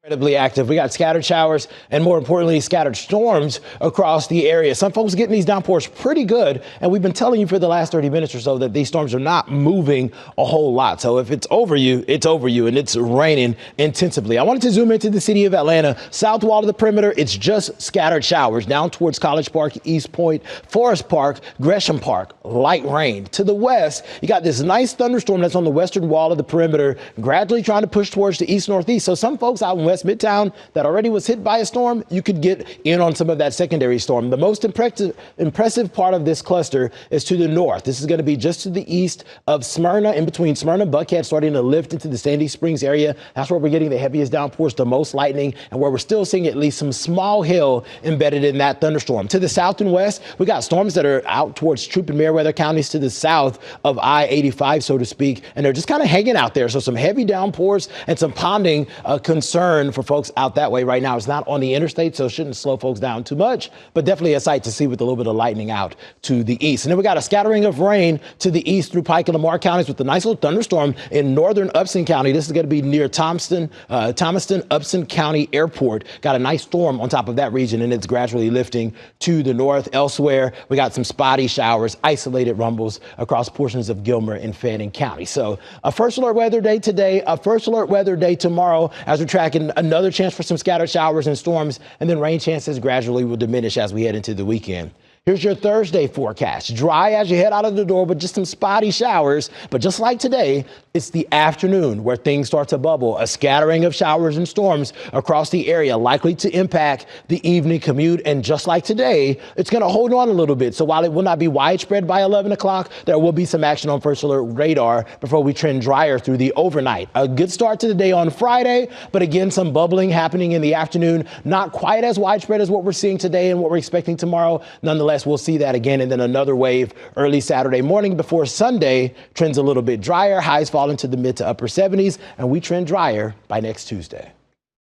Incredibly active. We got scattered showers and, more importantly, scattered storms across the area. Some folks getting these downpours pretty good, and we've been telling you for the last 30 minutes or so that these storms are not moving a whole lot. So if it's over you, and it's raining intensively. I wanted to zoom into the city of Atlanta. South wall of the perimeter, it's just scattered showers down towards College Park, East Point, Forest Park, Gresham Park, light rain. To the west, you got this nice thunderstorm that's on the western wall of the perimeter, gradually trying to push towards the east-northeast. So some folks out in West Midtown that already was hit by a storm, you could get in on some of that secondary storm. The most impressive part of this cluster is to the north. This is going to be just to the east of Smyrna, in between Smyrna and Buckhead, starting to lift into the Sandy Springs area. That's where we're getting the heaviest downpours, the most lightning, and where we're still seeing at least some small hail embedded in that thunderstorm. To the south and west, we got storms that are out towards Troup and Meriwether counties to the south of I-85, so to speak, and they're just kind of hanging out there. So some heavy downpours and some ponding concern for folks out that way right now. It's not on the interstate, so it shouldn't slow folks down too much, but definitely a sight to see with a little bit of lightning out to the east. And then we got a scattering of rain to the east through Pike and Lamar counties with a nice little thunderstorm in northern Upson County. This is going to be near Thomaston, Upson County Airport. Got a nice storm on top of that region, and it's gradually lifting to the north. Elsewhere, we got some spotty showers, isolated rumbles across portions of Gilmer and Fannin County. So a first alert weather day today, a first alert weather day tomorrow, as we're tracking another chance for some scattered showers and storms, and then rain chances gradually will diminish as we head into the weekend. Here's your Thursday forecast. Dry as you head out of the door, but just some spotty showers. But just like today, it's the afternoon where things start to bubble. A scattering of showers and storms across the area, likely to impact the evening commute. And just like today, it's going to hold on a little bit. So while it will not be widespread by 11 o'clock, there will be some action on first alert radar before we trend drier through the overnight. A good start to the day on Friday, but again, some bubbling happening in the afternoon. Not quite as widespread as what we're seeing today and what we're expecting tomorrow. Nonetheless, we'll see that again, and then another wave early Saturday morning before Sunday trends a little bit drier. Highs fall into the mid to upper 70s, and we trend drier by next Tuesday.